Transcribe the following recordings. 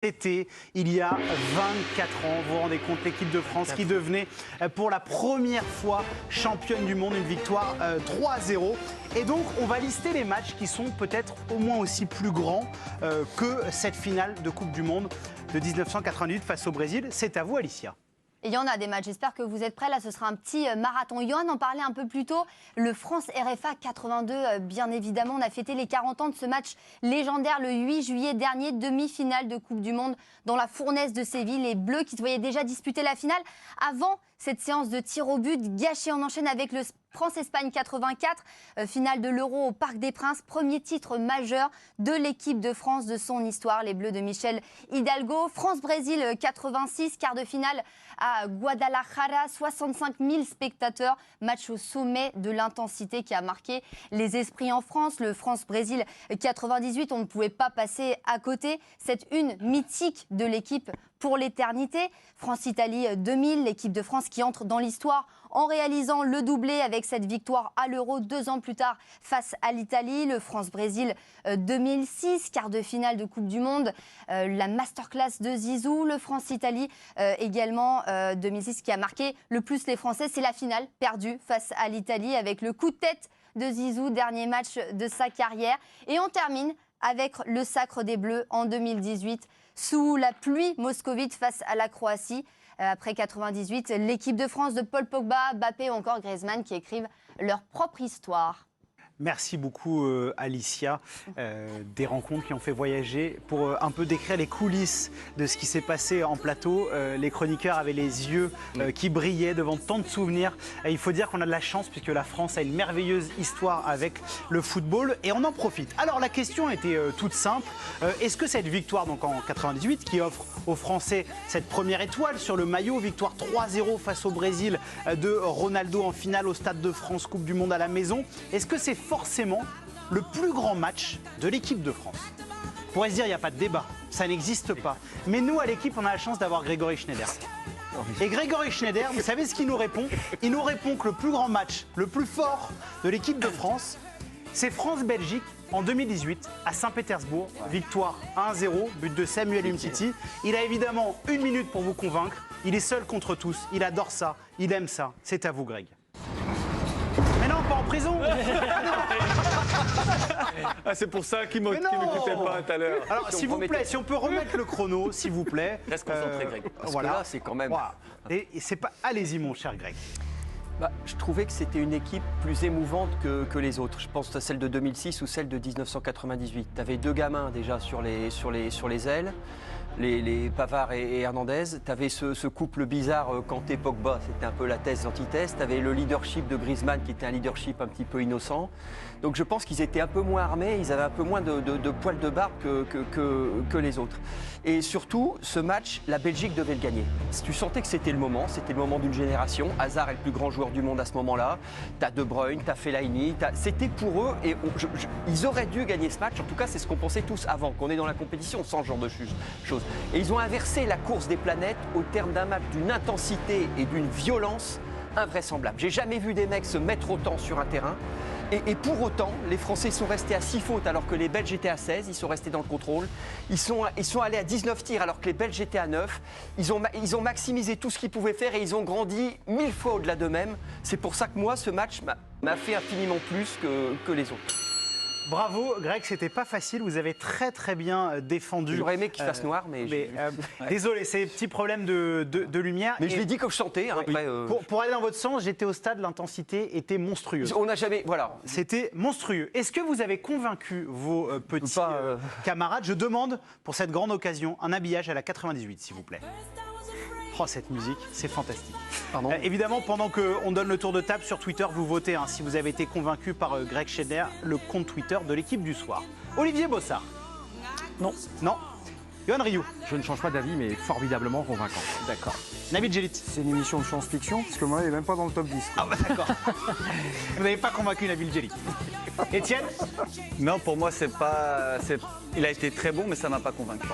C'était il y a 24 ans, vous vous rendez compte, l'équipe de France qui devenait pour la première fois championne du monde, une victoire 3-0. Et donc on va lister les matchs qui sont peut-être au moins aussi plus grands que cette finale de Coupe du Monde de 1998 face au Brésil. C'est à vous, Alicia. Et il y en a des matchs, j'espère que vous êtes prêts. Là, ce sera un petit marathon. Johan en parlait un peu plus tôt. Le France-RFA 82, bien évidemment. On a fêté les 40 ans de ce match légendaire le 8 juillet dernier, demi-finale de Coupe du Monde dans la fournaise de Séville. Les Bleus qui se voyaient déjà disputer la finale avant cette séance de tir au but gâchée. On enchaîne avec le France-Espagne 84, finale de l'Euro au Parc des Princes, premier titre majeur de l'équipe de France de son histoire, les Bleus de Michel Hidalgo. France-Brésil 86, quart de finale à Guadalajara, 65 000 spectateurs, match au sommet de l'intensité qui a marqué les esprits en France. Le France-Brésil 98, on ne pouvait pas passer à côté, cette une mythique de l'équipe pour l'éternité. France-Italie 2000, l'équipe de France qui entre dans l'histoire en réalisant le doublé avec cette victoire à l'Euro 2 ans plus tard face à l'Italie. Le France-Brésil 2006, quart de finale de Coupe du Monde, la masterclass de Zizou. Le France-Italie également 2006 qui a marqué le plus les Français. C'est la finale perdue face à l'Italie avec le coup de tête de Zizou, dernier match de sa carrière. Et on termine avec le sacre des Bleus en 2018 sous la pluie moscovite face à la Croatie. Après 98, l'équipe de France de Paul Pogba, Mbappé ou encore Griezmann qui écrivent leur propre histoire. Merci beaucoup Alicia, des rencontres qui ont fait voyager. Pour un peu décrire les coulisses de ce qui s'est passé en plateau, les chroniqueurs avaient les yeux qui brillaient devant tant de souvenirs. Il faut dire qu'on a de la chance puisque la France a une merveilleuse histoire avec le football et on en profite. Alors la question était toute simple, est-ce que cette victoire donc en 98 qui offre aux Français cette première étoile sur le maillot, victoire 3-0 face au Brésil de Ronaldo en finale au Stade de France, Coupe du Monde à la maison, est-ce que c'est forcément le plus grand match de l'équipe de France? On pourrait se dire, il n'y a pas de débat, ça n'existe pas. Mais nous, à l'équipe, on a la chance d'avoir Grégory Schneider. Et Grégory Schneider, vous savez ce qu'il nous répond? Il nous répond que le plus grand match, le plus fort de l'équipe de France, c'est France-Belgique en 2018 à Saint-Pétersbourg. Victoire 1-0, but de Samuel Umtiti. Il a évidemment 1 minute pour vous convaincre. Il est seul contre tous, il adore ça, il aime ça. C'est à vous, Greg. Mais non, pas en prison. Ah, c'est pour ça qu'il ne m'écoutait pas tout à l'heure. Alors, s'il vous plaît, si on peut remettre le chrono, s'il vous plaît. Reste concentré, Greg. Parce voilà. que là, c'est quand même... Voilà. Et c'est pas... Allez-y, mon cher Greg. Je trouvais que c'était une équipe plus émouvante que les autres. Je pense à celle de 2006 ou celle de 1998. Tu avais deux gamins déjà sur les ailes. Les Pavard et Hernandez. Tu avais ce couple bizarre Kanté-Pogba, c'était un peu la thèse, l'antithèse. Tu avais le leadership de Griezmann qui était un leadership un petit peu innocent. Donc je pense qu'ils étaient un peu moins armés, ils avaient un peu moins de poils de barbe que les autres. Et surtout, ce match, la Belgique devait le gagner. Tu sentais que c'était le moment d'une génération. Hazard est le plus grand joueur du monde à ce moment-là. Tu as De Bruyne, tu as Fellaini, c'était pour eux et ils auraient dû gagner ce match. En tout cas, c'est ce qu'on pensait tous avant, qu'on est dans la compétition sans ce genre de choses. Et ils ont inversé la course des planètes au terme d'un match d'une intensité et d'une violence invraisemblable. J'ai jamais vu des mecs se mettre autant sur un terrain. Et pour autant, les Français sont restés à 6 fautes alors que les Belges étaient à 16. Ils sont restés dans le contrôle. Ils sont allés à 19 tirs alors que les Belges étaient à 9. Ils ont maximisé tout ce qu'ils pouvaient faire et ils ont grandi 1000 fois au-delà d'eux-mêmes. C'est pour ça que moi, ce match m'a fait infiniment plus que les autres. Bravo, Greg, c'était pas facile. Vous avez très très bien défendu. J'aurais aimé qu'il fasse noir, mais désolé, c'est des petits problèmes de lumière. Mais je l'ai dit comme je chantais. Hein, après, pour aller dans votre sens, j'étais au stade, l'intensité était monstrueuse. On n'a jamais, voilà. C'était monstrueux. Est-ce que vous avez convaincu vos petits camarades? Je demande pour cette grande occasion un habillage à la 98, s'il vous plaît. Oh, cette musique, c'est fantastique. Évidemment, pendant qu'on donne le tour de table sur Twitter, vous votez si vous avez été convaincu par Greg Schneider, le compte Twitter de l'équipe du soir. Olivier Bossard? Non. Non. Yohan Rioux? Je ne change pas d'avis, mais formidablement convaincant. D'accord. Nabil Djellit? C'est une émission de science-fiction, parce que moi, il n'est même pas dans le top 10. Ah bah d'accord. Vous n'avez pas convaincu Nabil Djellit. Étienne? Non, pour moi, il a été très bon, mais ça ne m'a pas convaincu.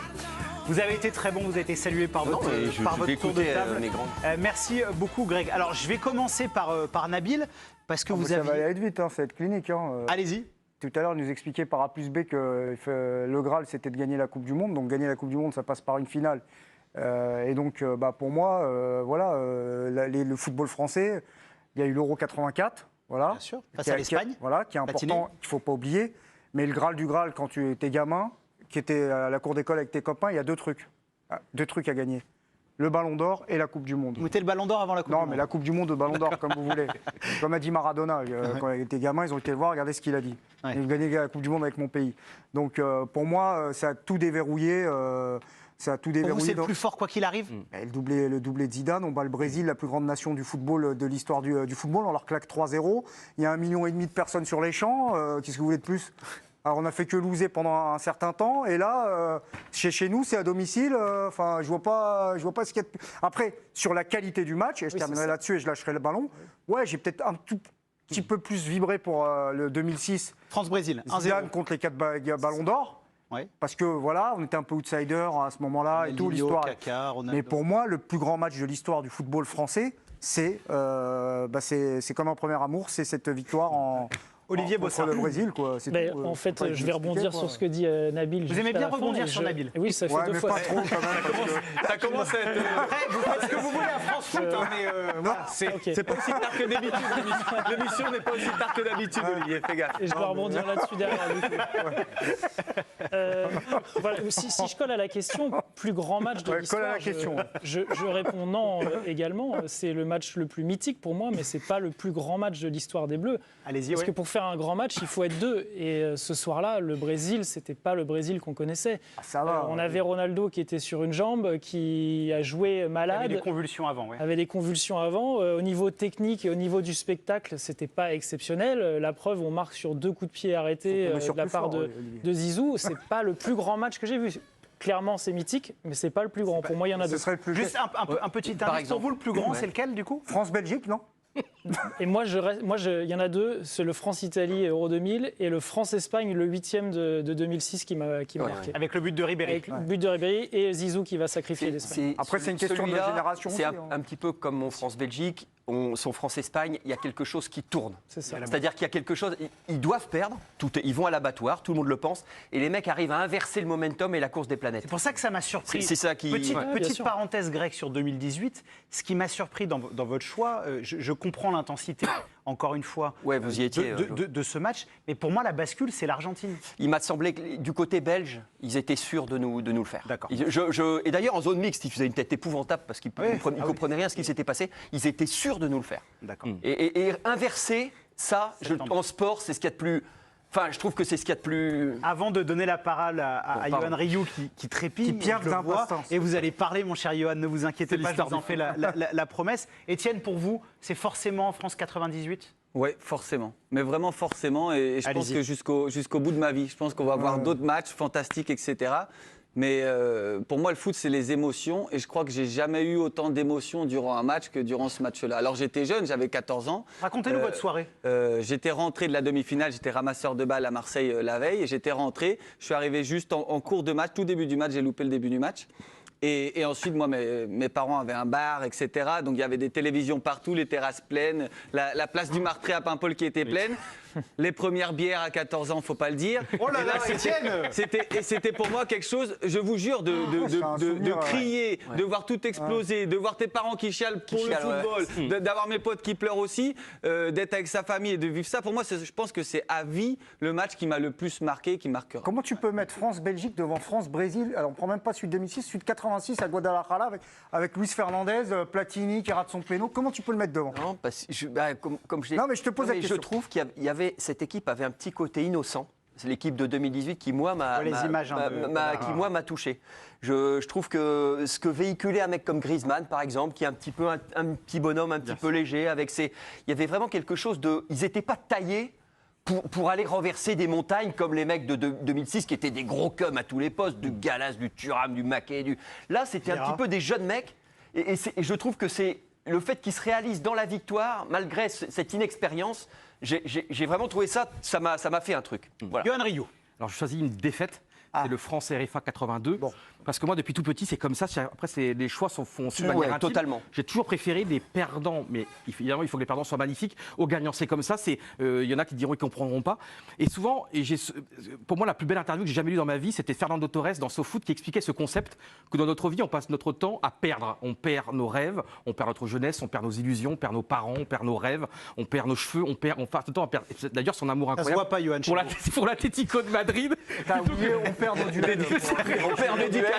Vous avez été très bon, vous avez été salué par votre tour de table. Merci beaucoup, Greg. Alors, je vais commencer par Nabil, parce que vous avez... Ça va aller vite, c'est clinique. Allez-y. tout à l'heure, il nous expliquait par A plus B que le Graal, c'était de gagner la Coupe du Monde. Donc gagner la Coupe du Monde, ça passe par une finale. Et donc, pour moi, le football français, il y a eu l'Euro 84, voilà. Bien sûr, face à l'Espagne. Voilà, qui est Patiné. important, qu'il ne faut pas oublier. Mais le Graal du Graal, quand tu étais gamin, qui était à la cour d'école avec tes copains, il y a 2 trucs. 2 trucs à gagner. Le Ballon d'Or et la Coupe du Monde. Vous mettez le Ballon d'Or avant la Coupe du Non, Monde. mais la Coupe du Monde, le Ballon d'Or, comme vous voulez. Comme a dit Maradona, quand il était gamin, ils ont été le voir, regardez ce qu'il a dit. Ouais. Il a gagné la Coupe du Monde avec mon pays. Donc, pour moi, ça a tout déverrouillé. Pour vous, c'est le plus fort quoi qu'il arrive. Et le doublé de Zidane, on bat le Brésil, la plus grande nation du football, de l'histoire du football, on leur claque 3-0. Il y a 1,5 million de personnes sur les champs. Qu'est-ce que vous voulez de plus? Alors, on a fait que loser pendant un certain temps. Et là, chez nous, c'est à domicile. Enfin, je vois pas ce qu'il y a de plus. Après, sur la qualité du match, et je terminerai là-dessus et je lâcherai le ballon. Ouais, j'ai peut-être un tout petit peu plus vibré pour le 2006. France-Brésil, 1-0. Zidane contre les 4 ballons d'or. Ouais. Parce que voilà, on était un peu outsider à ce moment-là et tout, Ronaldinho, l'histoire. Kaka, Ronaldo. Mais pour moi, le plus grand match de l'histoire du football français, c'est comme un premier amour, c'est cette victoire Olivier contre Bossard. le Brésil, quoi. C'est Mais tout, en fait, faut pas je vais expliquer, rebondir quoi. sur ce que dit Nabil. Vous juste aimez à bien la fin, rebondir et sur Nabil. Oui, ça fait Ouais, 2 mais fois. pas trop quand même. Parce que... Ça commence à être. Après, vous faites ce que vous voulez à France Foot, hein, mais voilà, c'est Ok. C'est pas aussi tard que d'habitude. L'émission n'est pas aussi tard que d'habitude, Olivier. Fais gaffe. Et je vais rebondir là-dessus derrière. Du coup. Voilà, si je colle à la question, plus grand match de Ouais, l'histoire, colle à la question. je réponds non également. C'est le match le plus mythique pour moi, mais c'est pas le plus grand match de l'histoire des Bleus. allez-y. Parce Ouais. que pour faire un grand match, il faut être 2. Et ce soir-là, le Brésil, c'était pas le Brésil qu'on connaissait. Ça va. On avait Ronaldo qui était sur une jambe, qui a joué Il y avait malade. des convulsions avant. Ouais. Avait des convulsions avant. Au niveau technique et au niveau du spectacle, c'était pas exceptionnel. La preuve, on marque sur 2 coups de pied arrêtés Faut tomber sur de la plus part fort, de Olivier. Zizou. C'est pas le plus grand match que j'ai vu. Clairement, c'est mythique, mais c'est pas le plus grand. Pour moi, il y en a Ce 2. serait le plus Juste un petit Par indice pour exemple. vous, le plus grand, Ouais. c'est lequel du coup? France-Belgique, non? Et moi, il y en a 2. C'est le France-Italie Euro 2000 et le France-Espagne, le 8e de 2006 qui m'a marqué. Avec le but de Ribéry. Avec le but de Ribéry et Zizou qui va sacrifier l'Espagne. Après, c'est une question de celui-là, génération C'est aussi, hein. un petit peu comme mon France-Belgique, son France-Espagne, il y a quelque chose qui tourne. C'est ça. C'est-à-dire qu'il y a quelque chose, ils doivent perdre, ils vont à l'abattoir, tout le monde le pense, et les mecs arrivent à inverser le momentum et la course des planètes. C'est pour ça que ça m'a surpris. C'est ça qui... Petite, Ouais, bien petite sûr. parenthèse grecque sur 2018. Ce qui m'a surpris dans votre choix, je comprends l'intensité, encore une fois, Ouais, vous y étiez. de ce match. Mais pour moi, la bascule, c'est l'Argentine. Il m'a semblé que du côté belge, ils étaient sûrs de nous le faire. D'accord. Et d'ailleurs, en zone mixte, ils faisaient une tête épouvantable parce qu'ils Oui. ne comprenaient rien à ce qui s'était passé. Ils étaient sûrs de nous le faire. D'accord. Et inverser, ça, Septembre. en sport, c'est ce qu'il y a de plus... Enfin, je trouve que c'est ce qu'il y a de plus... Avant de donner la parole à pardon. Johan Rioux qui trépille, Qui piaffe je le vois, d'impatience. et vous allez parler, mon cher Johan, ne vous inquiétez pas, je vous en fais la promesse. Étienne, pour vous, c'est forcément France 98? Oui, forcément. Mais vraiment forcément. Et je pense Allez-y. que jusqu'au bout de ma vie, je pense qu'on va avoir d'autres matchs fantastiques, etc. Mais pour moi, le foot, c'est les émotions. Et je crois que j'ai jamais eu autant d'émotions durant un match que durant ce match-là. Alors, j'étais jeune, j'avais 14 ans. Racontez-nous votre soirée. J'étais rentré de la demi-finale, j'étais ramasseur de balles à Marseille la veille. Et j'étais rentré, je suis arrivé juste en cours de match, tout début du match, j'ai loupé le début du match. Et ensuite, moi, mes parents avaient un bar, etc. Donc, il y avait des télévisions partout, les terrasses pleines, la place du Martré à Paimpol qui était pleine. Les premières bières à 14 ans, faut pas le dire. Oh là Et là, c'était- c'était pour moi quelque chose, je vous jure, c'est un de souvenir, crier, de voir tout exploser, de voir tes parents qui chialent pour le chialent, ouais. football, d'avoir mes potes qui pleurent aussi, d'être avec sa famille et de vivre ça. Pour moi, je pense que c'est à vie le match qui m'a le plus marqué, qui marquera. Comment tu peux mettre France-Belgique devant France-Brésil? Alors, on ne prend même pas celui de 2006, celui de 86 à Guadalajara avec Luis Fernandez, Platini qui rate son péno. Comment tu peux le mettre devant? Non, parce que comme je l'ai- Non, mais je te pose la mais question. Je trouve qu'il y avait cette équipe avait un petit côté innocent. C'est l'équipe de 2018 qui moi m'a Ouais, les images, hein, m'a touché. Je trouve que ce que véhiculait un mec comme Griezmann par exemple, qui est un petit peu un petit bonhomme un petit peu léger avec ses, il y avait vraiment quelque chose de, ils n'étaient pas taillés pour aller renverser des montagnes comme les mecs de 2006 qui étaient des gros cums à tous les postes, du Galas, du Thuram, du Maquet, Là, c'était un petit peu des jeunes mecs et je trouve que c'est le fait qu'ils se réalisent dans la victoire malgré cette inexpérience. J'ai vraiment trouvé ça m'a fait un truc. Voilà. Johan Rioux. Alors, je choisis une défaite. C'est le France RFA 82. Bon. Parce que moi, depuis tout petit, c'est comme ça. Après, les choix font de manière intime. totalement. J'ai toujours préféré des perdants, mais évidemment, il faut que les perdants soient magnifiques, aux gagnants. C'est comme ça. Il y en a qui diront qu'ils ne comprendront pas. Et souvent, pour moi, la plus belle interview que j'ai jamais lue dans ma vie, c'était Fernando Torres dans SoFoot qui expliquait ce concept que dans notre vie, on passe notre temps à perdre. On perd nos rêves, on perd notre jeunesse, on perd nos illusions, on perd nos parents, on perd nos rêves, on perd nos cheveux, on passe tout le temps à perdre. D'ailleurs, son amour Ça se incroyable. voit pas, Johan. Pour l'Atlético de Madrid. T'as oublié, on perd nos duels. On perd des duels.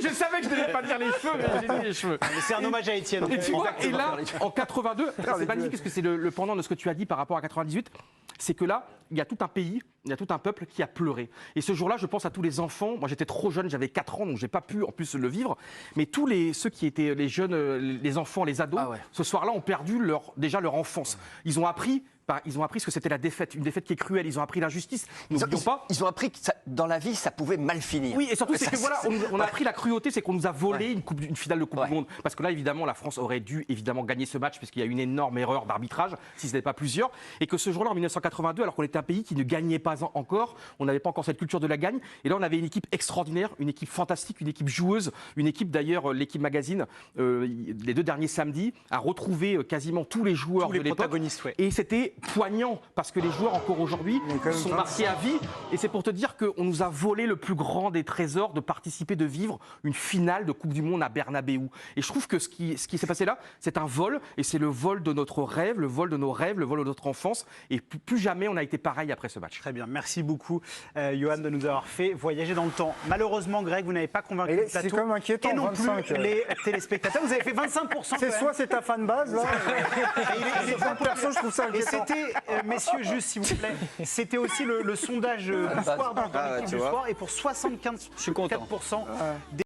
Je savais que je ne devais pas dire les cheveux, mais j'ai dit les cheveux. Mais c'est un hommage à Étienne. Et tu vois, et là, Exactement. en 82, c'est magnifique parce que c'est le pendant de ce que tu as dit par rapport à 98, c'est que là, il y a tout un pays, il y a tout un peuple qui a pleuré. Et ce jour-là, je pense à tous les enfants. Moi, j'étais trop jeune, j'avais 4 ans, donc j'ai pas pu en plus le vivre. Mais tous ceux qui étaient les jeunes, les enfants, les ados, ce soir-là ont perdu déjà leur enfance. Ils ont appris ce que c'était la défaite, une défaite qui est cruelle. Ils ont appris l'injustice. N'oublions pas. Ils ont appris que dans la vie, ça pouvait mal finir. Oui, et surtout, c'est que voilà, on a appris la cruauté, c'est qu'on nous a volé une finale de Coupe du Monde. Parce que là, évidemment, la France aurait dû gagner ce match, puisqu'il y a eu une énorme erreur d'arbitrage, si ce n'est pas plusieurs. Et que ce jour-là, en 1982, alors qu'on était un pays qui ne gagnait pas encore, on n'avait pas encore cette culture de la gagne. Et là, on avait une équipe extraordinaire, une équipe fantastique, une équipe joueuse, une équipe d'ailleurs, l'équipe magazine, les 2 derniers samedis, a retrouvé quasiment tous les joueurs de l'époque. Protagonistes, ouais. Et c'était poignant, parce que les joueurs, encore aujourd'hui, sont marqués à vie. Et c'est pour te dire qu'on nous a volé le plus grand des trésors de participer, de vivre une finale de Coupe du Monde à Bernabéu. Et je trouve que ce qui s'est passé là, c'est un vol, et c'est le vol de notre rêve, le vol de nos rêves, le vol de notre enfance. Et plus jamais on a été pareil après ce match. Très bien, merci beaucoup, Johan, de nous avoir fait voyager dans le temps. Malheureusement, Greg, vous n'avez pas convaincu le plateau. C'est quand même inquiétant, et non 25. plus les téléspectateurs. Vous avez fait 25%. C'est soit c'est ta fan base, là. Perso, je trouve ça Et inquiétant. c'était, messieurs, juste s'il vous plaît, c'était aussi le sondage du soir dans l'équipe tu du vois. soir. Et pour 75% Je suis content. des